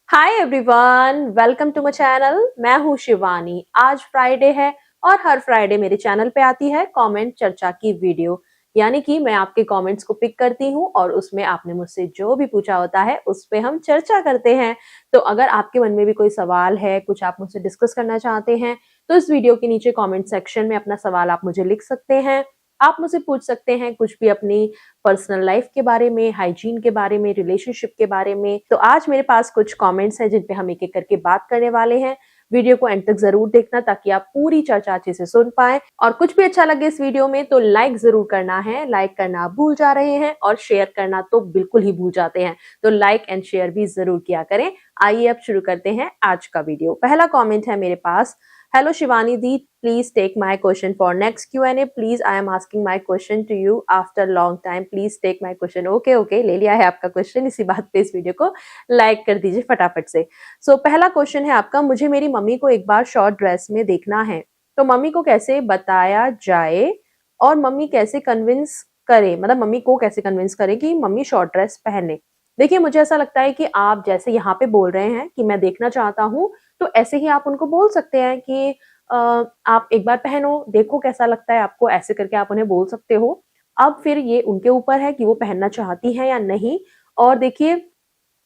Hi everyone, welcome to my channel. मैं हूँ शिवानी। आज फ्राइडे है और हर फ्राइडे मेरे चैनल पे आती है कमेंट चर्चा की वीडियो। यानी कि मैं आपके कमेंट्स को पिक करती हूँ और उसमें आपने मुझसे जो भी पूछा होता है उस पे हम चर्चा करते हैं। तो अगर आपके मन में भी कोई सवाल है, कुछ आप मुझसे डिस्कस करना चाहते हैं, तो इस वीडियो के नीचे कमेंट सेक्शन में अपना सवाल आप मुझे लिख सकते हैं। आप मुझसे पूछ सकते हैं कुछ भी अपनी पर्सनल लाइफ के बारे में, हाइजीन के बारे में, रिलेशनशिप के बारे में। तो आज मेरे पास कुछ कमेंट्स हैं जिन पे हम एक-एक करके बात करने वाले हैं। वीडियो को एंड तक जरूर देखना ताकि आप पूरी चर्चा अच्छे से सुन पाएं। और कुछ भी अच्छा लगे इस वीडियो में तो लाइक जरूर करना है। लाइक करना आप भूल जा रहे हैं और शेयर करना तो बिल्कुल ही भूल जाते हैं। तो लाइक एंड शेयर भी जरूर किया करें। आइए अब शुरू करते हैं आज का वीडियो। पहला कॉमेंट है मेरे पास। Hello Shivani Di, please take my question for next Q&A. Please, I am asking my question to you after long time. Please take my question. Okay, ले लिया है आपका क्वेश्चन। इसी बात पे इस वीडियो को लाइक कर दीजिए फटाफट से। पहला क्वेश्चन है आपका, मुझे मेरी मम्मी को एक बार शॉर्ट ड्रेस में देखना है, तो मम्मी को कैसे बताया जाए और मम्मी कैसे कन्विंस करे, मतलब मम्मी को कैसे कन्विंस करे कि मम्मी शॉर्ट ड्रेस पहने। देखिए, मुझे ऐसा लगता है कि आप जैसे यहाँ पे बोल रहे हैं कि मैं देखना चाहता हूँ, तो ऐसे ही आप उनको बोल सकते हैं कि आप एक बार पहनो, देखो कैसा लगता है आपको, ऐसे करके आप उन्हें बोल सकते हो। अब फिर ये उनके ऊपर है कि वो पहनना चाहती है या नहीं। और देखिए,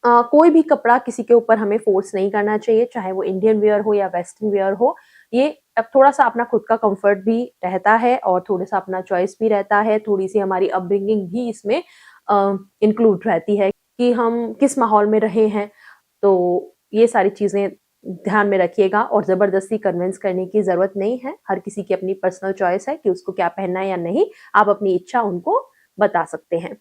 कोई भी कपड़ा किसी के ऊपर हमें फोर्स नहीं करना चाहिए, चाहे वो इंडियन वियर हो या वेस्टर्न वियर हो। ये अब थोड़ा-सा अपना खुद का कंफर्ट भी रहता है और थोड़ा-सा अपना चॉइस भी रहता है, थोड़ी-सी हमारी अपब्रिंगिंग भी इसमें इंक्लूड रहती है कि हम किस माहौल में रहे हैं। तो ये सारी चीज़ें ध्यान में रखिएगा और ज़बरदस्ती कन्विंस करने की ज़रूरत नहीं है। हर किसी की अपनी पर्सनल चॉइस है कि उसको क्या पहनना है या नहीं। आप अपनी इच्छा उनको बता सकते हैं।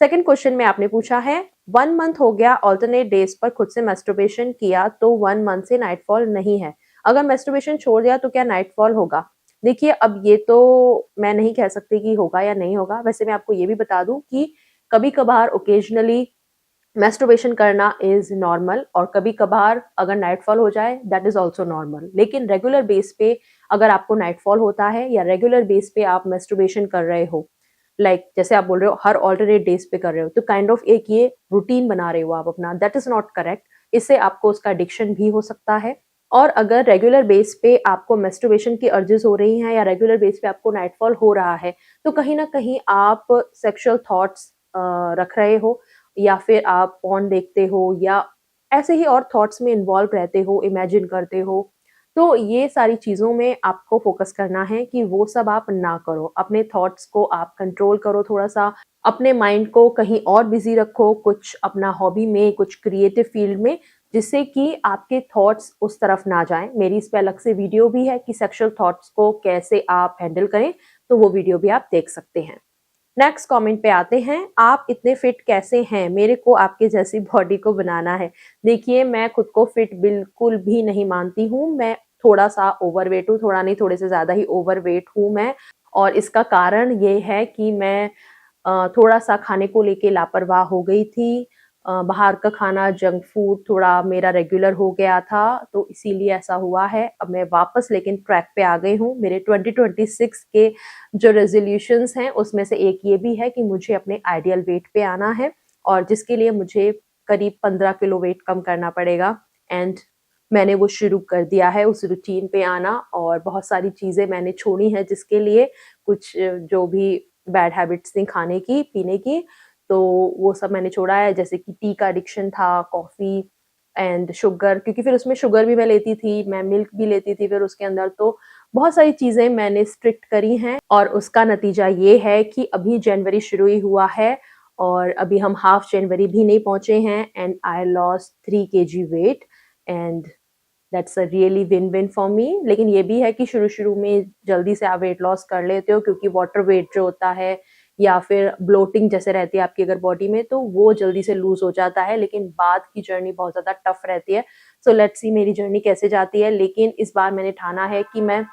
सेकंड क्वेश्चन में आपने पूछा है, 1 मंथ हो गया अल्टरनेट डेज पर खुद से मैस्टरबेशन किया तो 1 मंथ से नाइटफॉल नहीं है। अगर मैस्टरबेशन छोड़ दिया तो क्या नाइटफॉल होगा? देखिए, अब ये तो मैं नहीं कह सकती कि होगा या नहीं होगा। वैसे मैं आपको ये भी बता दूं कि कभी-कभार ओकेजनली मैस्टरबेशन करना इज नॉर्मल और कभी कभार अगर नाइटफॉल हो जाए दैट इज ऑल्सो नॉर्मल। लेकिन रेगुलर बेस पे अगर आपको नाइटफॉल होता है या रेगुलर बेस पे आप मैस्टरबेशन कर रहे हो, जैसे आप बोल रहे हो हर ऑल्टरनेट डेज पे कर रहे हो, तो काइंड ऑफ एक ये रूटीन बना रहे हो आप अपना, दैट इज नॉट करेक्ट। इससे आपको उसका एडिक्शन भी हो सकता है। और अगर रेगुलर बेस पे आपको मैस्टरबेशन की अर्जेस हो रही हैं या रेगुलर बेस पे आपको नाइटफॉल हो रहा है, तो कहीं ना कहीं आप सेक्सुअल थॉट्स रख रहे हो या फिर आप पॉर्न देखते हो या ऐसे ही और थॉट्स में इन्वॉल्व रहते हो, इमेजिन करते हो। तो ये सारी चीज़ों में आपको फोकस करना है कि वो सब आप ना करो। अपने थॉट्स को आप कंट्रोल करो थोड़ा-सा, अपने माइंड को कहीं और बिज़ी रखो, कुछ अपना हॉबी में, कुछ क्रिएटिव फील्ड में, जिससे कि आपके थॉट्स उस तरफ ना जाएँ। मेरी इस पे अलग से वीडियो भी है कि सेक्सुअल थॉट्स को कैसे आप हैंडल करें, तो वो वीडियो भी आप देख सकते हैं। नेक्स्ट कमेंट पे आते हैं, आप इतने फिट कैसे हैं, मेरे को आपके जैसी बॉडी को बनाना है। देखिए, मैं खुद को फिट बिल्कुल भी नहीं मानती हूँ। मैं थोड़ा सा ओवरवेट हूँ, थोड़ा नहीं थोड़े से ज्यादा ही ओवरवेट हूँ मैं। और इसका कारण ये है कि मैं थोड़ा सा खाने को लेके लापरवाह हो गई थी। बाहर का खाना, जंक फूड थोड़ा मेरा रेगुलर हो गया था, तो इसीलिए ऐसा हुआ है। अब मैं वापस लेकिन ट्रैक पे आ गई हूँ। मेरे 2026 के जो रेजोल्यूशंस हैं उसमें से एक ये भी है कि मुझे अपने आइडियल वेट पे आना है और जिसके लिए मुझे करीब 15 किलो वेट कम करना पड़ेगा। एंड मैंने वो शुरू कर दिया है उस रूटीन पे आना, और बहुत सारी चीज़ें मैंने छोड़ी हैं जिसके लिए, कुछ जो भी बैड हैबिट्स थी खाने की, पीने की, तो वो सब मैंने छोड़ा है। जैसे कि टी का एडिक्शन था, कॉफ़ी एंड शुगर, क्योंकि फिर उसमें शुगर भी मैं लेती थी, मैं मिल्क भी लेती थी फिर उसके अंदर। तो बहुत सारी चीज़ें मैंने स्ट्रिक्ट करी हैं और उसका नतीजा ये है कि अभी जनवरी शुरू ही हुआ है और अभी हम हाफ जनवरी भी नहीं पहुंचे हैं and I lost 3 KG weight and that's a really win win for me. लेकिन ये भी है कि शुरू में जल्दी से आप वेट लॉस कर लेते हो क्योंकि वाटर वेट जो होता है या फिर ब्लोटिंग जैसे रहती है आपकी अगर बॉडी में, तो वो जल्दी से लूज हो जाता है। लेकिन बाद की जर्नी बहुत ज्यादा टफ रहती है। सो लेट्स सी मेरी जर्नी कैसे जाती है। लेकिन इस बार मैंने ठाना है कि मैं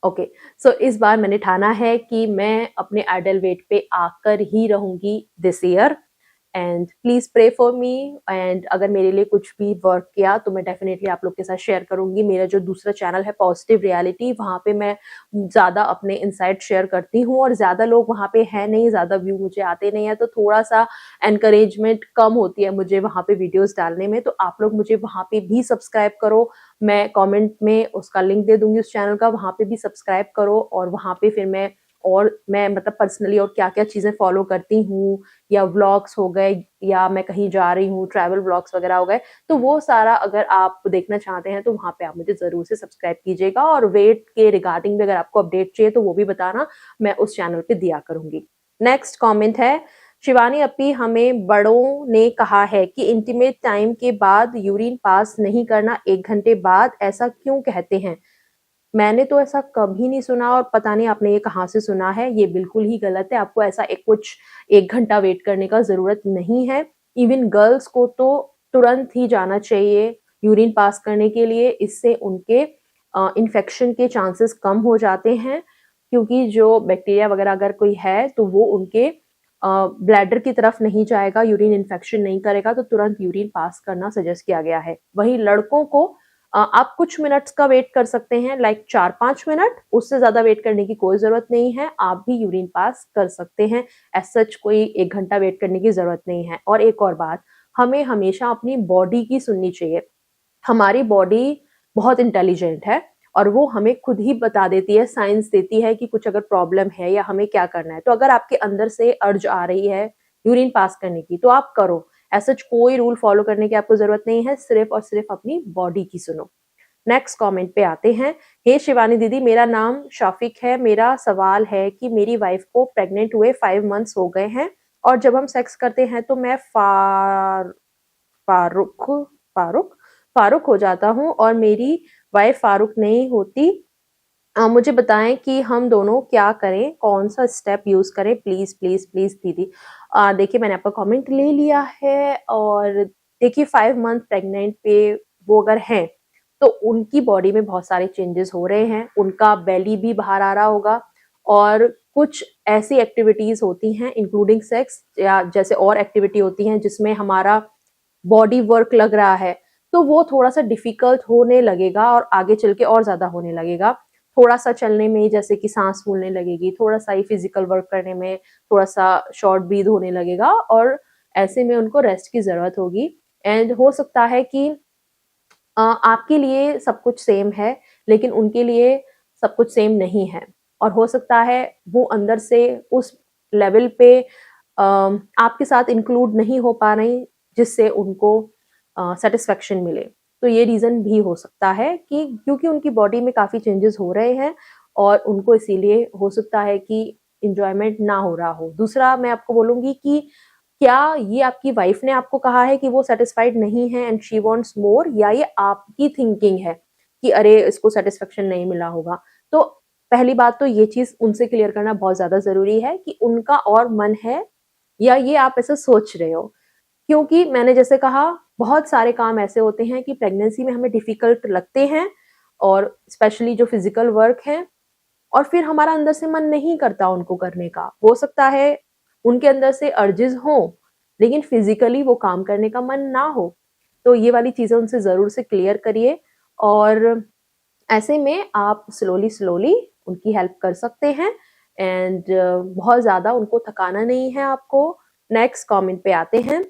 ओके सो इस बार मैंने ठाना है कि मैं अपने आइडल वेट पे आकर ही रहूंगी this year. And please pray for me. And अगर मेरे लिए कुछ भी वर्क किया तो मैं डेफिनेटली आप लोग के साथ शेयर करूंगी। मेरा जो दूसरा चैनल है पॉजिटिव रियलिटी, वहां पे मैं ज्यादा अपने इनसाइट शेयर करती हूँ, और ज्यादा लोग वहां पे है नहीं, ज्यादा व्यू मुझे आते नहीं है, तो थोड़ा सा एनकरेजमेंट कम होती है मुझे वहां पे वीडियोस डालने में। तो आप लोग मुझे वहां पे भी सब्सक्राइब करो, मैं कमेंट में उसका लिंक दे दूंगी उस चैनल का, वहां पे भी सब्सक्राइब करो। और वहां पे फिर मैं मतलब पर्सनली और क्या क्या चीजें फॉलो करती हूँ, या व्लॉग्स हो गए, या मैं कहीं जा रही हूँ, ट्रैवल व्लॉग्स वगैरह हो गए, तो वो सारा अगर आप देखना चाहते हैं तो वहां पे आप मुझे जरूर से सब्सक्राइब कीजिएगा। और वेट के रिगार्डिंग भी अगर आपको अपडेट चाहिए तो वो भी बताना, मैं उस चैनल पे दिया करूंगी। नेक्स्ट कमेंट है, शिवानी अपी, हमें बड़ों ने कहा है कि इंटीमेट टाइम के बाद यूरिन पास नहीं करना, 1 घंटे बाद, ऐसा क्यों कहते हैं? मैंने तो ऐसा कभी नहीं सुना, और पता नहीं आपने ये कहाँ से सुना है। ये बिल्कुल ही गलत है। आपको ऐसा कुछ 1 घंटा वेट करने का जरूरत नहीं है। इवन गर्ल्स को तो तुरंत ही जाना चाहिए यूरिन पास करने के लिए। इससे उनके इन्फेक्शन के चांसेस कम हो जाते हैं, क्योंकि जो बैक्टीरिया वगैरह अगर कोई है तो वो उनके ब्लैडर की तरफ नहीं जाएगा, यूरिन इन्फेक्शन नहीं करेगा, तो तुरंत यूरिन पास करना सजेस्ट किया गया है। वहीं लड़कों को आप कुछ मिनट्स का वेट कर सकते हैं, लाइक 4-5 मिनट, उससे ज्यादा वेट करने की कोई जरूरत नहीं है, आप भी यूरिन पास कर सकते हैं। एज सच कोई 1 घंटा वेट करने की जरूरत नहीं है। और एक और बात, हमें हमेशा अपनी बॉडी की सुननी चाहिए। हमारी बॉडी बहुत इंटेलिजेंट है, और वो हमें खुद ही बता देती है, साइंस देती है कि कुछ अगर प्रॉब्लम है या हमें क्या करना है। तो अगर आपके अंदर से अर्ज आ रही है यूरिन पास करने की, तो आप करो। ऐसा कोई रूल फॉलो करने की आपको जरूरत नहीं है, सिर्फ और सिर्फ अपनी बॉडी की सुनो। नेक्स्ट कमेंट पे आते हैं। हे शिवानी दीदी, मेरा नाम शाफिक है। मेरा सवाल है कि मेरी वाइफ को प्रेग्नेंट हुए 5 मंथ्स हो गए हैं, और जब हम सेक्स करते हैं तो मैं फारुक फारुक फारुक हो जाता हूँ, और मेरी वाइफ फारुक नहीं होती। मुझे बताएं कि हम दोनों क्या करें, कौन सा स्टेप यूज करें, प्लीज प्लीज प्लीज दीदी। देखिए, मैंने आपका कमेंट ले लिया है। और देखिए, 5 मंथ प्रेग्नेंट पे वो अगर हैं तो उनकी बॉडी में बहुत सारे चेंजेस हो रहे हैं, उनका बेली भी बाहर आ रहा होगा, और कुछ ऐसी एक्टिविटीज होती हैं इंक्लूडिंग सेक्स, या जैसे और एक्टिविटी होती हैं जिसमें हमारा बॉडी वर्क लग रहा है, तो वो थोड़ा सा डिफिकल्ट होने लगेगा, और आगे चल के और ज्यादा होने लगेगा। थोड़ा सा चलने में जैसे कि सांस फूलने लगेगी, थोड़ा सा ही फिजिकल वर्क करने में थोड़ा सा शॉर्ट ब्रीथ होने लगेगा, और ऐसे में उनको रेस्ट की जरूरत होगी। एंड हो सकता है कि आपके लिए सब कुछ सेम है, लेकिन उनके लिए सब कुछ सेम नहीं है, और हो सकता है वो अंदर से उस लेवल पे आपके साथ इंक्लूड नहीं हो पा रही, जिससे उनको सेटिस्फेक्शन मिले। तो ये रीजन भी हो सकता है कि क्योंकि उनकी बॉडी में काफी चेंजेस हो रहे हैं, और उनको इसीलिए हो सकता है कि इंजॉयमेंट ना हो रहा हो। दूसरा मैं आपको बोलूंगी कि क्या ये आपकी वाइफ ने आपको कहा है कि वो सेटिस्फाइड नहीं है एंड शी वांट्स मोर, या ये आपकी थिंकिंग है कि अरे इसको सेटिस्फेक्शन नहीं मिला होगा? तो पहली बात तो ये चीज उनसे क्लियर करना बहुत ज्यादा जरूरी है कि उनका और मन है, या ये आप ऐसे सोच रहे हो। क्योंकि मैंने जैसे कहा, बहुत सारे काम ऐसे होते हैं कि प्रेगनेंसी में हमें डिफिकल्ट लगते हैं, और स्पेशली जो फिजिकल वर्क है, और फिर हमारा अंदर से मन नहीं करता उनको करने का। हो सकता है उनके अंदर से अर्जेस हो, लेकिन फिजिकली वो काम करने का मन ना हो। तो ये वाली चीजें उनसे जरूर से क्लियर करिए, और ऐसे में आप स्लोली स्लोली उनकी हेल्प कर सकते हैं। एंड बहुत ज्यादा उनको थकाना नहीं है आपको। नेक्स्ट कमेंट पे आते हैं।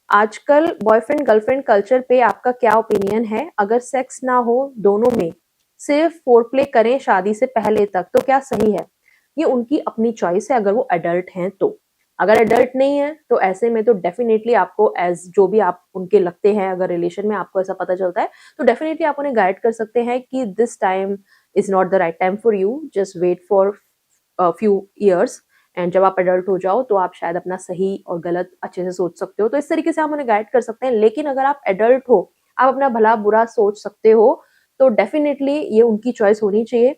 आजकल बॉयफ्रेंड गर्लफ्रेंड कल्चर पे आपका क्या ओपिनियन है? अगर सेक्स ना हो दोनों में, सिर्फ फोर प्ले करें शादी से पहले तक, तो क्या सही है? ये उनकी अपनी चॉइस है, अगर वो अडल्ट हैं तो। अगर अडल्ट नहीं है तो ऐसे में तो डेफिनेटली आपको एज जो भी आप उनके लगते हैं, अगर रिलेशन में आपको ऐसा पता चलता है, तो डेफिनेटली आप उन्हें गाइड कर सकते हैं कि this time is not the right time for you, just wait for few years, and जब आप अडल्ट हो जाओ तो आप शायद अपना सही और गलत अच्छे से सोच सकते हो। तो इस तरीके से आप उन्हें गाइड कर सकते हैं। लेकिन अगर आप एडल्ट हो, आप अपना भला बुरा सोच सकते हो, तो डेफिनेटली ये उनकी चॉइस होनी चाहिए।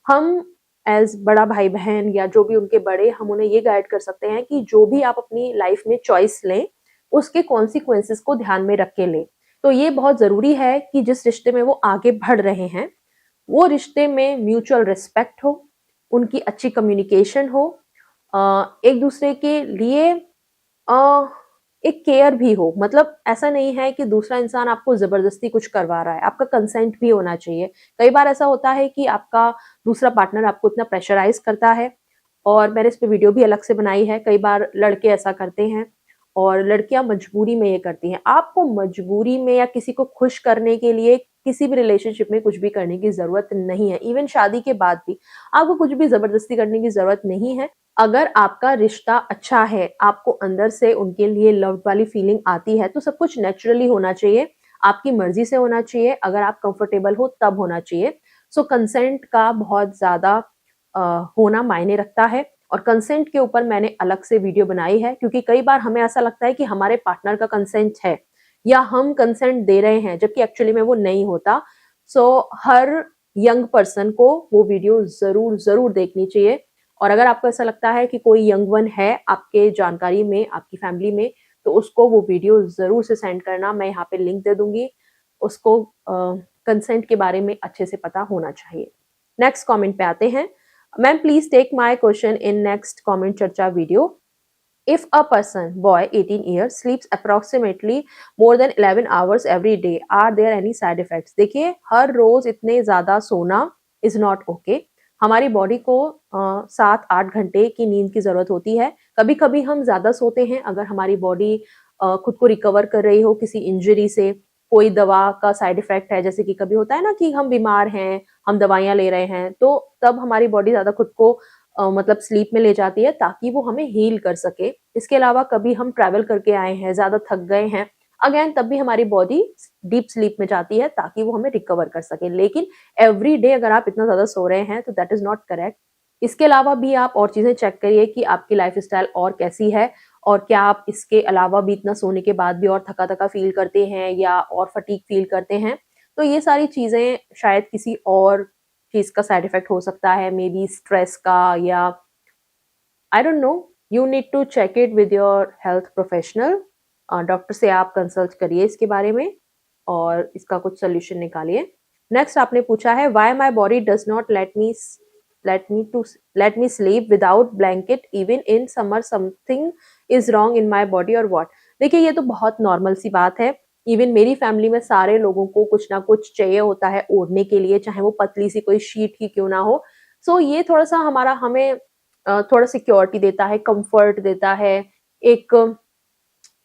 हम एज बड़ा भाई बहन या जो भी उनके बड़े, हम उन्हें ये गाइड कर सकते हैं कि जो भी आप अपनी लाइफ में चॉइस लें, उसके कॉन्सिक्वेंसेस को ध्यान में रख के लें। तो ये बहुत जरूरी है कि जिस रिश्ते में वो आगे बढ़ रहे हैं, वो रिश्ते में म्यूचुअल रिस्पेक्ट हो, उनकी अच्छी कम्युनिकेशन हो, एक दूसरे के लिए एक केयर भी हो। मतलब ऐसा नहीं है कि दूसरा इंसान आपको जबरदस्ती कुछ करवा रहा है, आपका कंसेंट भी होना चाहिए। कई बार ऐसा होता है कि आपका दूसरा पार्टनर आपको इतना प्रेशराइज करता है, और मैंने इस पे वीडियो भी अलग से बनाई है। कई बार लड़के ऐसा करते हैं और लड़कियां मजबूरी में ये करती हैं। आपको मजबूरी में या किसी को खुश करने के लिए किसी भी रिलेशनशिप में कुछ भी करने की जरूरत नहीं है। इवन शादी के बाद भी आपको कुछ भी जबरदस्ती करने की जरूरत नहीं है। अगर आपका रिश्ता अच्छा है, आपको अंदर से उनके लिए लव वाली फीलिंग आती है, तो सब कुछ नेचुरली होना चाहिए, आपकी मर्जी से होना चाहिए। अगर आप कंफर्टेबल हो तब होना चाहिए। सो कंसेंट का बहुत ज्यादा होना मायने रखता है, और कंसेंट के ऊपर मैंने अलग से वीडियो बनाई है, क्योंकि कई बार हमें ऐसा लगता है कि हमारे पार्टनर का कंसेंट है या हम कंसेंट दे रहे हैं, जबकि एक्चुअली में वो नहीं होता। सो हर यंग पर्सन को वो वीडियो जरूर जरूर देखनी चाहिए। और अगर आपको ऐसा लगता है कि कोई यंग वन है आपके जानकारी में, आपकी फैमिली में, तो उसको वो वीडियो जरूर से सेंड करना। मैं यहाँ पे लिंक दे दूंगी। उसको कंसेंट के बारे में अच्छे से पता होना चाहिए। नेक्स्ट कमेंट पे आते हैं। Ma'am please take my question in next comment चर्चा video. If a person, boy 18 years, sleeps approximately more than 11 hours every day, are there any side effects? देखिए, हर रोज इतने ज्यादा सोना is not okay। हमारी body को 7-8 घंटे की नींद की जरूरत होती है। कभी कभी हम ज्यादा सोते हैं अगर हमारी बॉडी खुद को रिकवर कर रही हो किसी इंजरी से, कोई दवा का साइड इफेक्ट है, जैसे कि कभी होता है ना कि हम बीमार हैं, हम दवाइयां ले रहे हैं, तो तब हमारी बॉडी ज्यादा खुद को मतलब स्लीप में ले जाती है ताकि वो हमें हील कर सके। इसके अलावा कभी हम ट्रैवल करके आए हैं, ज्यादा थक गए हैं, अगेन तब भी हमारी बॉडी डीप स्लीप में जाती है ताकि वो हमें रिकवर कर सके। लेकिन एवरी डे अगर आप इतना ज्यादा सो रहे हैं तो दैट इज नॉट करेक्ट। इसके अलावा भी आप और चीजें चेक करिए कि आपकी लाइफ स्टाइल और कैसी है, और क्या आप इसके अलावा भी इतना सोने के बाद भी और थका थका फील करते हैं या और फटीक फील करते हैं। तो ये सारी चीजें शायद किसी और चीज का साइड इफेक्ट हो सकता है, मे बी स्ट्रेस का, या I don't know. You need to check it with your health professional. Doctor से आप कंसल्ट करिए इसके बारे में और इसका कुछ सोल्यूशन निकालिए। नेक्स्ट आपने पूछा है, why my body does not let me sleep without blanket even in summer, something is wrong in my body और व्हाट। देखिए, ये तो बहुत नॉर्मल सी बात है। इवन मेरी फैमिली में सारे लोगों को कुछ ना कुछ चाहिए होता है ओढ़ने के लिए, चाहे वो पतली सी कोई शीट ही क्यों ना हो। सो ये थोड़ा सा हमें थोड़ा सिक्योरिटी देता है, कंफर्ट देता है। एक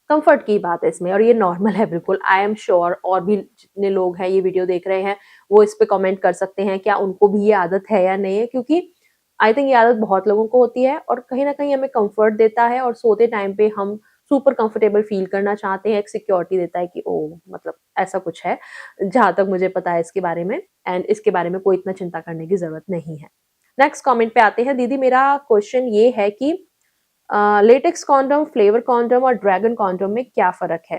कंफर्ट की बात है इसमें, और ये नॉर्मल है बिल्कुल। आई एम श्योर और भी जितने लोग हैं ये वीडियो देख रहे हैं वो इस पे कमेंट कर सकते हैं क्या उनको भी ये आदत है या नहीं है, क्योंकि आई थिंक ये आदत बहुत लोगों को होती है और कहीं ना कहीं हमें कंफर्ट देता है, और सोते टाइम पे हम सुपर कंफर्टेबल फील करना चाहते हैं। एक सिक्योरिटी देता है कि ओ मतलब ऐसा कुछ है, जहां तक मुझे पता है इसके बारे में, एंड इसके बारे में कोई इतना चिंता करने की जरूरत नहीं है। नेक्स्ट कमेंट पे आते हैं। दीदी मेरा क्वेश्चन ये है कि लेटेक्स कॉन्डोम, फ्लेवर कॉन्डोम और ड्रैगन कॉन्डोम में क्या फर्क है?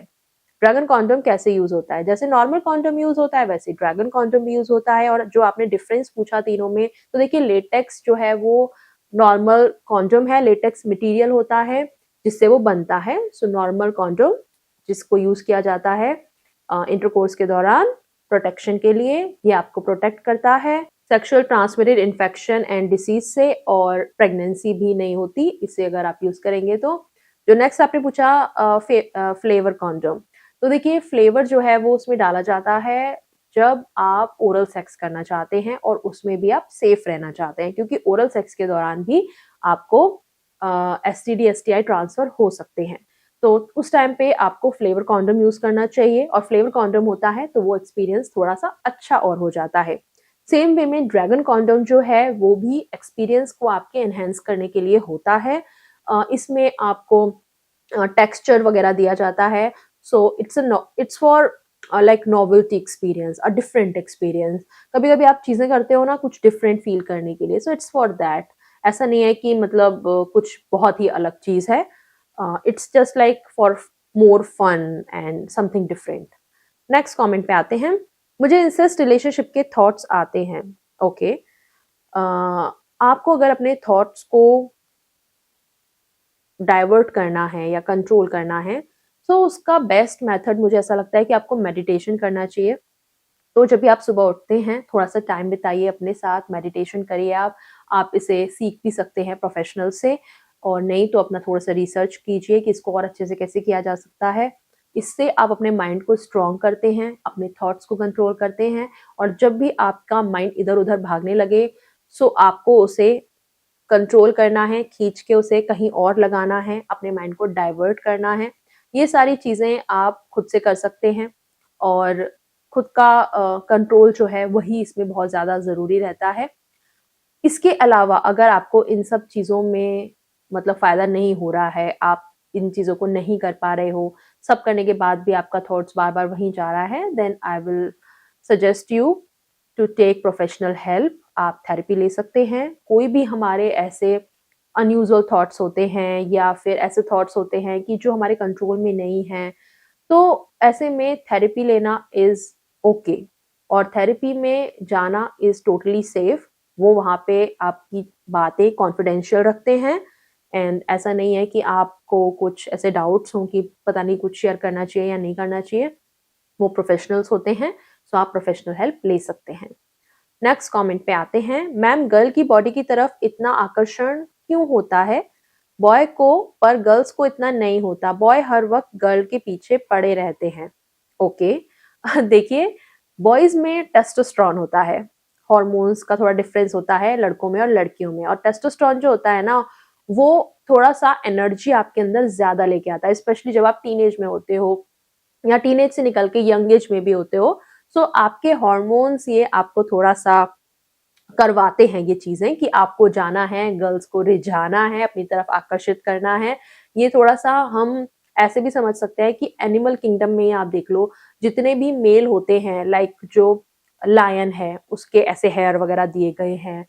ड्रैगन कॉन्डोम कैसे यूज होता है? जैसे नॉर्मल कॉन्डोम यूज होता है वैसे ड्रैगन कॉन्डोम भी यूज होता है। और जो आपने डिफरेंस पूछा तीनों में, तो देखिए लेटेक्स जो है वो नॉर्मल कॉन्डोम है, लेटेक्स मटेरियल होता है जिससे वो बनता है। सो नॉर्मल कॉन्डोम जिसको यूज किया जाता है इंटरकोर्स के दौरान प्रोटेक्शन के लिए, ये आपको प्रोटेक्ट करता है sexual transmitted infection and disease से, और प्रेगनेंसी भी नहीं होती इससे अगर आप यूज करेंगे तो। जो नेक्स्ट आपने पूछा फ्लेवर कॉन्डोम, तो देखिए फ्लेवर जो है वो उसमें डाला जाता है जब आप ओरल सेक्स करना चाहते हैं और उसमें भी आप सेफ रहना चाहते हैं, क्योंकि ओरल सेक्स के दौरान भी आपको एसटीडी एसटीआई ट्रांसफर हो सकते हैं। तो उस टाइम पे आपको फ्लेवर कॉन्डोम यूज करना चाहिए, और फ्लेवर कॉन्डोम होता है तो वो एक्सपीरियंस थोड़ा सा अच्छा और हो जाता है। सेम वे में ड्रैगन कॉन्डोम जो है वो भी एक्सपीरियंस को आपके एनहेंस करने के लिए होता है। इसमें आपको टेक्सचर वगैरह दिया जाता है। So it's for like novelty experience, a different experience. कभी कभी आप चीजें करते हो ना कुछ डिफरेंट फील करने के लिए, सो इट्स फॉर दैट। ऐसा नहीं है कि मतलब कुछ बहुत ही अलग चीज है। It's just like for more fun and something different. Next comment पे आते हैं। मुझे इंसेस्ट रिलेशनशिप के थॉट्स आते हैं। ओके, आपको अगर अपने थॉट्स को डाइवर्ट करना है या कंट्रोल करना है, तो उसका बेस्ट मेथड मुझे ऐसा लगता है कि आपको मेडिटेशन करना चाहिए। तो जब भी आप सुबह उठते हैं थोड़ा सा टाइम बिताइए अपने साथ, मेडिटेशन करिए। आप इसे सीख भी सकते हैं प्रोफेशनल से, और नहीं तो अपना थोड़ा सा रिसर्च कीजिए कि इसको और अच्छे से कैसे किया जा सकता है। इससे आप अपने माइंड को स्ट्रॉन्ग करते हैं, अपने थॉट्स को कंट्रोल करते हैं, और जब भी आपका माइंड इधर उधर भागने लगे सो आपको उसे कंट्रोल करना है, खींच के उसे कहीं और लगाना है, अपने माइंड को डाइवर्ट करना है। ये सारी चीजें आप खुद से कर सकते हैं, और खुद का कंट्रोल जो है वही इसमें बहुत ज्यादा जरूरी रहता है। इसके अलावा अगर आपको इन सब चीजों में मतलब फायदा नहीं हो रहा है, आप इन चीजों को नहीं कर पा रहे हो, सब करने के बाद भी आपका थॉट्स बार बार वहीं जा रहा है, then I will suggest you to take professional help. आप थेरेपी ले सकते हैं। कोई भी हमारे ऐसे अनयूजुअल थॉट्स होते हैं या फिर ऐसे थॉट्स होते हैं कि जो हमारे कंट्रोल में नहीं है, तो ऐसे में थेरेपी लेना इज ओके, और थेरेपी में जाना इज टोटली सेफ। वो वहाँ पे आपकी बातें कॉन्फिडेंशियल रखते हैं, एंड ऐसा नहीं है कि आपको कुछ ऐसे डाउट्स हों कि पता नहीं कुछ शेयर करना चाहिए या नहीं करना चाहिए। वो प्रोफेशनल्स होते हैं, सो आप प्रोफेशनल हेल्प ले सकते हैं। नेक्स्ट कमेंट पे आते हैं। मैम, गर्ल की बॉडी की तरफ इतना आकर्षण क्यों होता है बॉय को, पर गर्ल्स को इतना नहीं होता? बॉय हर वक्त गर्ल के पीछे पड़े रहते हैं। ओके देखिए, बॉयज में टेस्टोस्टेरोन होता है, हॉर्मोन्स का थोड़ा डिफरेंस होता है लड़कों में और लड़कियों में। और टेस्टोस्टेरोन जो होता है ना, वो थोड़ा सा एनर्जी आपके अंदर ज्यादा लेके आता है, स्पेशली जब आप टीनेज में होते हो या टीनेज से निकल के यंग एज में भी होते हो। सो आपके हॉर्मोन्स ये आपको थोड़ा सा करवाते हैं ये चीजें कि आपको जाना है, गर्ल्स को रिझाना है, अपनी तरफ आकर्षित करना है। ये थोड़ा सा हम ऐसे भी समझ सकते हैं कि एनिमल किंगडम में आप देख लो, जितने भी मेल होते हैं, लाइक जो लायन है उसके ऐसे हेयर वगैरह दिए गए हैं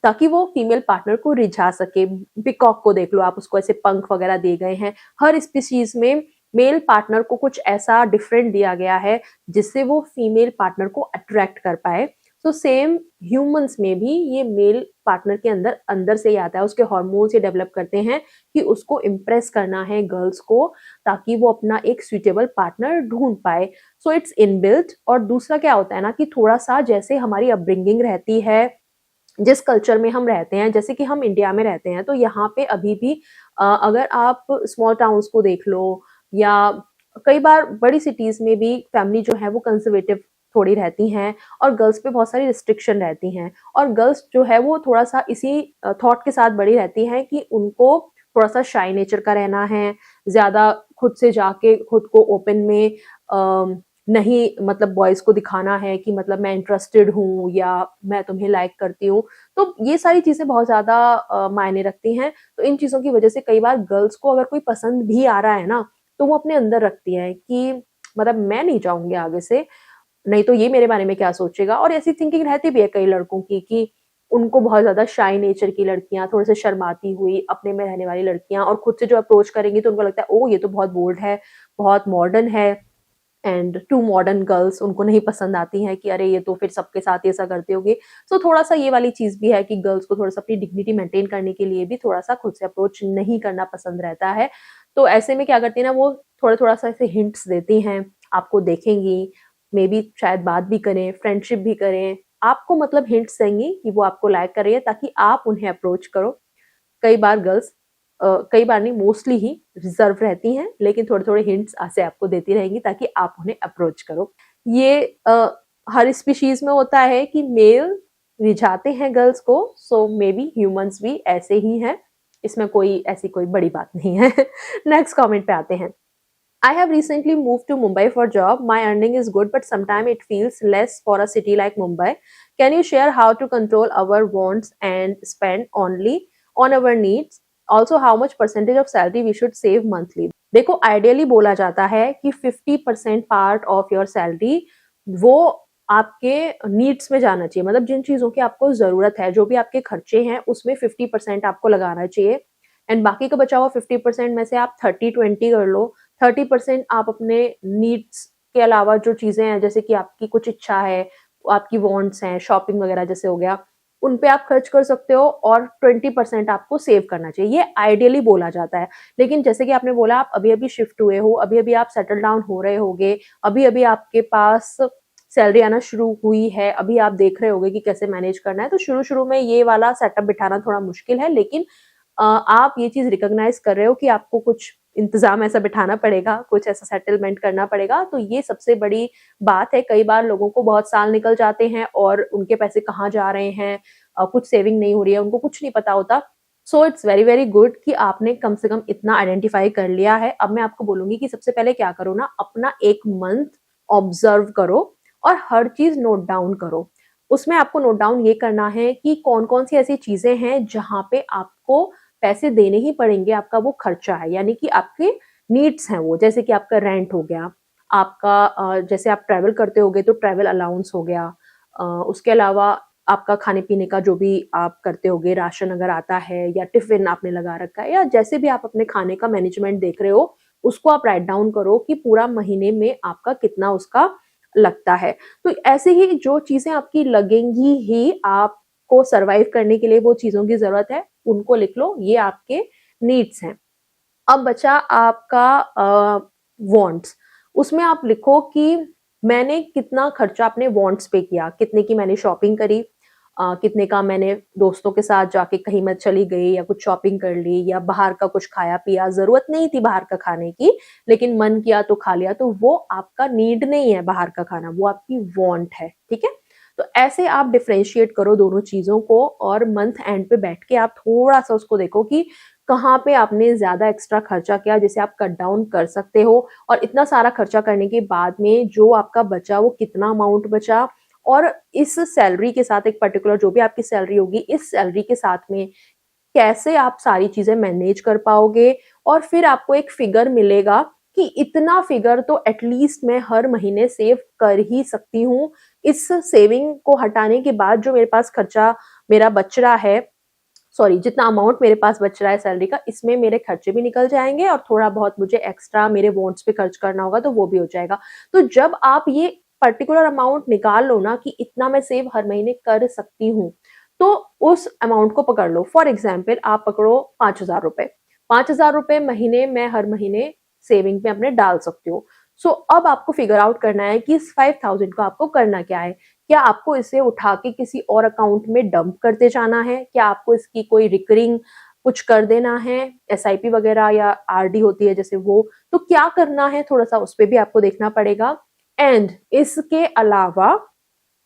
ताकि वो फीमेल पार्टनर को रिझा सके। पिकॉक को देख लो आप, उसको ऐसे पंख वगैरह दिए गए हैं। हर स्पीशीज में मेल पार्टनर को कुछ ऐसा डिफरेंट दिया गया है जिससे वो फीमेल पार्टनर को अट्रैक्ट कर पाए। तो सेम ह्यूमंस में भी ये मेल पार्टनर के अंदर अंदर से ही आता है, उसके हॉर्मोन्स ये डेवलप करते हैं कि उसको इम्प्रेस करना है गर्ल्स को, ताकि वो अपना एक सुइटेबल पार्टनर ढूंढ पाए। So it's inbuilt. और दूसरा क्या होता है ना कि थोड़ा सा जैसे हमारी अपब्रिंगिंग रहती है, जिस कल्चर में हम रहते हैं, जैसे कि हम इंडिया में रहते हैं, तो यहाँ पे अभी भी अगर आप स्मॉल टाउन्स को देख लो या कई बार बड़ी सिटीज में भी फैमिली जो है वो कंजर्वेटिव थोड़ी रहती हैं, और गर्ल्स पे बहुत सारी रिस्ट्रिक्शन रहती हैं, और गर्ल्स जो है वो थोड़ा सा इसी थॉट के साथ बड़ी रहती हैं कि उनको थोड़ा सा शाई नेचर का रहना है, ज्यादा खुद से जाके खुद को ओपन में नहीं मतलब बॉयज को दिखाना है कि मतलब मैं इंटरेस्टेड हूँ या मैं तुम्हें लाइक करती हूँ। तो ये सारी चीजें बहुत ज्यादा मायने रखती हैं। तो इन चीजों की वजह से कई बार गर्ल्स को अगर कोई पसंद भी आ रहा है ना, तो वो अपने अंदर रखती हैं कि मतलब मैं नहीं जाऊंगी आगे से, नहीं तो ये मेरे बारे में क्या सोचेगा। और ऐसी थिंकिंग रहती भी है कई लड़कों की कि उनको बहुत ज्यादा शाई नेचर की लड़कियां, थोड़े से शर्माती हुई अपने में रहने वाली लड़कियां, और खुद से जो अप्रोच करेंगी तो उनको लगता है ओ ये तो बहुत बोल्ड है, बहुत मॉडर्न है, एंड टू मॉडर्न गर्ल्स उनको नहीं पसंद आती हैं कि अरे ये तो फिर सबके साथ ऐसा करते होगे। सो थोड़ा सा ये वाली चीज भी है कि गर्ल्स को थोड़ा सा अपनी डिग्निटी मेंटेन करने के लिए भी थोड़ा सा खुद से अप्रोच नहीं करना पसंद रहता है। तो ऐसे में क्या करती है ना, वो थोड़ा थोड़ा सा ऐसे हिंट्स देती हैं, आपको देखेंगी, मे बी शायद बात भी करें, फ्रेंडशिप भी करें, आपको मतलब हिंट्स देंगी कि वो आपको लाइक कर रही है ताकि आप उन्हें अप्रोच करो। कई बार गर्ल्स कई बार नहीं, मोस्टली ही रिजर्व रहती हैं, लेकिन थोड़े थोड़े हिंट्स ऐसे आपको देती रहेंगी ताकि आप उन्हें अप्रोच करो। ये हर स्पीशीज में होता है कि मेल रिझाते हैं गर्ल्स को, सो मे बी ह्यूमंस भी ऐसे ही हैं, इसमें कोई ऐसी कोई बड़ी बात नहीं है। नेक्स्ट कमेंट पे आते हैं। I have recently moved to Mumbai for job. My earning is good, but sometimes it feels less for a city like Mumbai. Can you share how to control our wants and spend only on our needs? Also, how much percentage of salary we should save monthly? देखो, ideally बोला जाता है कि 50% part of your salary वो आपके needs में जाना चाहिए, मतलब जिन चीजों की आपको जरूरत है, जो भी आपके खर्चे हैं उसमें 50% आपको लगाना चाहिए, एंड बाकी का बचा हुआ 50% में से आप 30-20 कर लो। 30% आप अपने नीड्स के अलावा जो चीजें हैं, जैसे कि आपकी कुछ इच्छा है, आपकी वांट्स हैं, शॉपिंग वगैरह जैसे हो गया, उन पे आप खर्च कर सकते हो, और 20% आपको सेव करना चाहिए। ये आइडियली बोला जाता है, लेकिन जैसे कि आपने बोला आप अभी अभी शिफ्ट हुए हो, अभी अभी आप सेटल डाउन हो रहे होगे, अभी अभी आपके पास सैलरी आना शुरू हुई है, अभी आप देख रहे होगे कि कैसे मैनेज करना है, तो शुरू शुरू में ये वाला सेटअप बिठाना थोड़ा मुश्किल है, लेकिन आप ये चीज रिकॉग्नाइज कर रहे हो कि आपको कुछ इंतजाम ऐसा बिठाना पड़ेगा, कुछ ऐसा सेटलमेंट करना पड़ेगा, तो ये सबसे बड़ी बात है। कई बार लोगों को बहुत साल निकल जाते हैं और उनके पैसे कहाँ जा रहे हैं, कुछ सेविंग नहीं हो रही है, उनको कुछ नहीं पता होता। So it's very very good कि आपने कम से कम इतना आइडेंटिफाई कर लिया है। अब मैं आपको बोलूंगी कि सबसे पहले क्या करो ना, अपना एक मंथ ऑब्जर्व करो और हर चीज नोट डाउन करो। उसमें आपको नोट डाउन ये करना है कि कौन कौन सी ऐसी चीजें हैं जहां पे आपको पैसे देने ही पड़ेंगे, आपका वो खर्चा है, यानी कि आपके नीड्स हैं वो, जैसे कि आपका रेंट हो गया, आपका जैसे आप ट्रैवल करते होगे तो ट्रैवल अलाउंस हो गया, उसके अलावा आपका खाने पीने का जो भी आप करते होगे, राशन अगर आता है या टिफिन आपने लगा रखा है, या जैसे भी आप अपने खाने का मैनेजमेंट देख रहे हो, उसको आप राइट डाउन करो कि पूरा महीने में आपका कितना उसका लगता है। तो ऐसे ही जो चीजें आपकी लगेंगी ही आपको सरवाइव करने के लिए, वो चीजों की जरूरत है, उनको लिख लो, ये आपके नीड्स हैं। अब बचा आपका वांट्स, उसमें आप लिखो कि मैंने कितना खर्चा अपने वांट्स पे किया, कितने की मैंने शॉपिंग करी, कितने का मैंने दोस्तों के साथ जाके कहीं मैं चली गई या कुछ शॉपिंग कर ली, या बाहर का कुछ खाया पिया, जरूरत नहीं थी बाहर का खाने की लेकिन मन किया तो खा लिया, तो वो आपका नीड नहीं है बाहर का खाना, वो आपकी वांट है। ठीक है, तो ऐसे आप डिफरेंशिएट करो दोनों चीजों को, और मंथ एंड पे बैठ के आप थोड़ा सा उसको देखो कि कहाँ पे आपने ज्यादा एक्स्ट्रा खर्चा किया जिसे आप कट डाउन कर सकते हो, और इतना सारा खर्चा करने के बाद में जो आपका बचा वो कितना अमाउंट बचा, और इस सैलरी के साथ, एक पर्टिकुलर जो भी आपकी सैलरी होगी, इस सैलरी के साथ में कैसे आप सारी चीजें मैनेज कर पाओगे, और फिर आपको एक फिगर मिलेगा कि इतना फिगर तो एटलीस्ट मैं हर महीने सेव कर ही सकती हूँ। इस सेविंग को हटाने के बाद जो मेरे पास खर्चा मेरा बच रहा है, सॉरी, जितना अमाउंट मेरे पास बच रहा है सैलरी का, इसमें मेरे खर्चे भी निकल जाएंगे और थोड़ा बहुत मुझे एक्स्ट्रा मेरे वांट्स पे खर्च करना होगा तो वो भी हो जाएगा। तो जब आप ये पर्टिकुलर अमाउंट निकाल लो ना कि इतना मैं सेव हर महीने कर सकती हूँ, तो उस अमाउंट को पकड़ लो। फॉर एग्जाम्पल आप पकड़ो 5,000 रुपए, 5,000 रुपए महीने मैं हर महीने सेविंग पे अपने डाल सकती हूँ। सो अब आपको फिगर आउट करना है कि इस 5,000 को आपको करना क्या है। क्या आपको इसे उठा के किसी और अकाउंट में डंप करते जाना है, क्या आपको इसकी कोई रिकरिंग कुछ कर देना है, एसआईपी वगैरह या आरडी होती है जैसे वो, तो क्या करना है, थोड़ा सा उस पर भी आपको देखना पड़ेगा। एंड इसके अलावा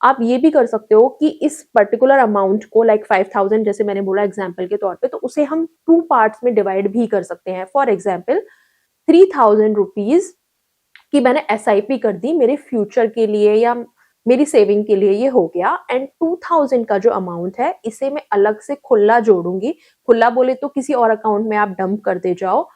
आप ये भी कर सकते हो कि इस पर्टिकुलर अमाउंट को, लाइक 5,000 जैसे मैंने बोला एग्जाम्पल के तौर पे, तो उसे हम 2 पार्ट्स में डिवाइड भी कर सकते हैं। फॉर एग्जाम्पल 3,000 रुपीज कि मैंने एसआईपी कर दी मेरे फ्यूचर के लिए या मेरी सेविंग के लिए, ये हो गया। एंड 2,000 का जो अमाउंट है इसे मैं अलग से खुला जोड़ूंगी। खुला बोले तो किसी और अकाउंट में आप डंप कर दे जाओ,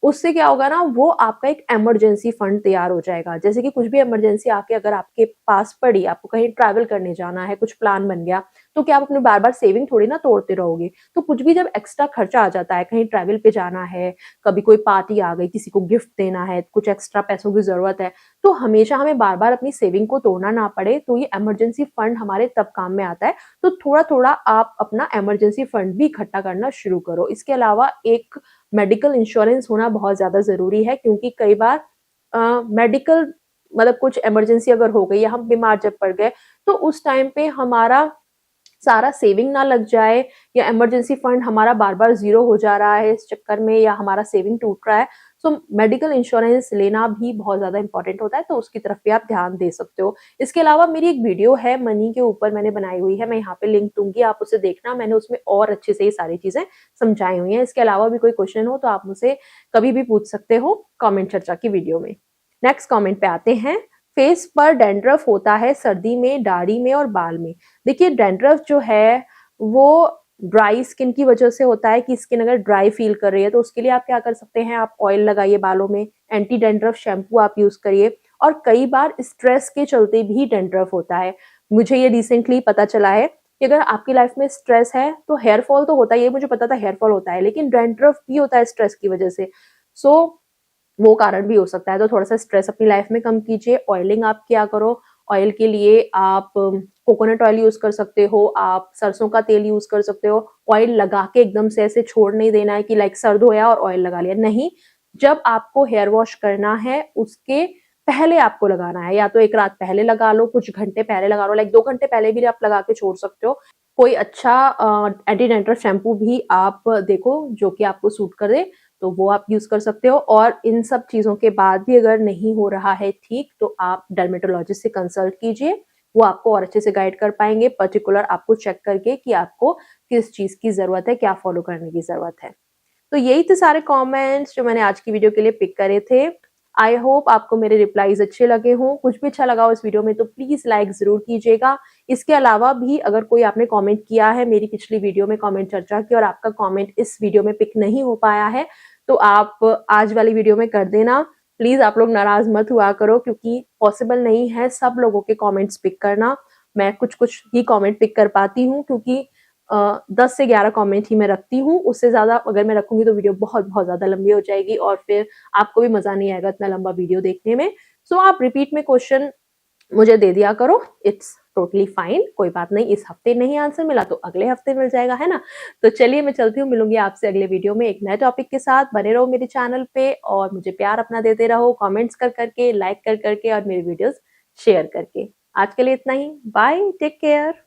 उससे क्या होगा ना, वो आपका एक इमरजेंसी फंड तैयार हो जाएगा। जैसे कि कुछ भी इमरजेंसी आके अगर आपके पास पड़ी, आपको कहीं ट्रैवल करने जाना है, कुछ प्लान बन गया, तो क्या आप अपने बार बार सेविंग थोड़ी ना तोड़ते रहोगे। तो कुछ भी जब एक्स्ट्रा खर्चा आ जाता है, कहीं ट्रैवल पे जाना है, कभी कोई पार्टी आ गई, किसी को गिफ्ट देना है, कुछ एक्स्ट्रा पैसों की जरूरत है, तो हमेशा हमें बार बार अपनी सेविंग को तोड़ना ना पड़े, तो ये इमरजेंसी फंड हमारे तब काम में आता है। तो थोड़ा थोड़ा आप अपना इमरजेंसी फंड भी इकट्ठा करना शुरू करो। इसके अलावा एक मेडिकल इंश्योरेंस होना बहुत ज्यादा जरूरी है, क्योंकि कई बार मेडिकल मतलब कुछ इमरजेंसी अगर हो गई या हम बीमार जब पड़ गए, तो उस टाइम पे हमारा सारा सेविंग ना लग जाए, या इमरजेंसी फंड हमारा बार बार जीरो हो जा रहा है इस चक्कर में, या हमारा सेविंग टूट रहा है। सो मेडिकल इंश्योरेंस लेना भी बहुत ज्यादा इंपॉर्टेंट होता है, तो उसकी तरफ भी आप ध्यान दे सकते हो। इसके अलावा मेरी एक वीडियो है मनी के ऊपर, मैंने बनाई हुई है, मैं यहाँ पे लिंक दूंगी, आप उसे देखना, मैंने उसमें और अच्छे से ये सारी चीजें समझाई हुई हैं। इसके अलावा भी कोई क्वेश्चन हो तो आप मुझसे कभी भी पूछ सकते हो कॉमेंट चर्चा की वीडियो में। नेक्स्ट कॉमेंट पे आते हैं। फेस पर डैंड्रफ होता है सर्दी में, दाढ़ी में और बाल में। देखिए डैंड्रफ जो है वो ड्राई स्किन की वजह से होता है, कि स्किन अगर ड्राई फील कर रही है तो उसके लिए आप क्या कर सकते हैं, आप ऑयल लगाइए बालों में, एंटी डैंड्रफ शैम्पू आप यूज करिए। और कई बार स्ट्रेस के चलते भी डैंड्रफ होता है। मुझे ये रिसेंटली पता चला है कि अगर आपकी लाइफ में स्ट्रेस है तो हेयर फॉल तो होता है, ये मुझे पता था हेयर फॉल होता है, लेकिन डैंड्रफ भी होता है स्ट्रेस की वजह से। सो वो कारण भी हो सकता है। तो थोड़ा सा स्ट्रेस अपनी लाइफ में कम कीजिए, ऑयलिंग आप क्या करो, ऑयल के लिए आप कोकोनट ऑयल यूज कर सकते हो, आप सरसों का तेल यूज कर सकते हो। ऑयल लगा के एकदम से ऐसे छोड़ नहीं देना है कि लाइक सर्द होया और ऑयल लगा लिया, नहीं। जब आपको हेयर वॉश करना है उसके पहले आपको लगाना है, या तो एक रात पहले लगा लो, कुछ घंटे पहले लगा लो, लाइक 2 घंटे पहले भी आप लगा के छोड़ सकते हो। कोई अच्छा एंटी डैंड्रफ शैम्पू भी आप देखो जो कि आपको सूट करे, तो वो आप यूज कर सकते हो। और इन सब चीजों के बाद भी अगर नहीं हो रहा है ठीक, तो आप डर्मेटोलॉजिस्ट से कंसल्ट कीजिए, वो आपको और अच्छे से गाइड कर पाएंगे, पर्टिकुलर आपको चेक करके कि आपको किस चीज की जरूरत है, क्या फॉलो करने की जरूरत है। तो यही थे सारे कमेंट्स जो मैंने आज की वीडियो के लिए पिक करे थे। आई होप आपको मेरे रिप्लाईज अच्छे लगे हों। कुछ भी अच्छा लगा हो इस वीडियो में तो प्लीज लाइक जरूर कीजिएगा। इसके अलावा भी अगर कोई आपने कमेंट किया है मेरी पिछली वीडियो में कमेंट चर्चा की और आपका कमेंट इस वीडियो में पिक नहीं हो पाया है, तो आप आज वाली वीडियो में कर देना। प्लीज आप लोग नाराज मत हुआ करो, क्योंकि पॉसिबल नहीं है सब लोगों के कमेंट्स पिक करना। मैं कुछ कुछ ही कमेंट पिक कर पाती हूँ, क्योंकि 10 से 11 कमेंट ही मैं रखती हूँ। उससे ज्यादा अगर मैं रखूंगी तो वीडियो बहुत बहुत ज्यादा लंबी हो जाएगी और फिर आपको भी मजा नहीं आएगा इतना लंबा वीडियो देखने में। सो आप रिपीट में क्वेश्चन मुझे दे दिया करो, इट्स टोटली फाइन, कोई बात नहीं। इस हफ्ते नहीं आंसर मिला तो अगले हफ्ते मिल जाएगा, है ना। तो चलिए मैं चलती हूँ, मिलूंगी आपसे अगले वीडियो में एक नए टॉपिक के साथ। बने रहो मेरे चैनल पे और मुझे प्यार अपना देते रहो, कमेंट्स कर करके, लाइक कर करके और मेरी वीडियोस शेयर करके। आज के लिए इतना ही, बाय, टेक केयर।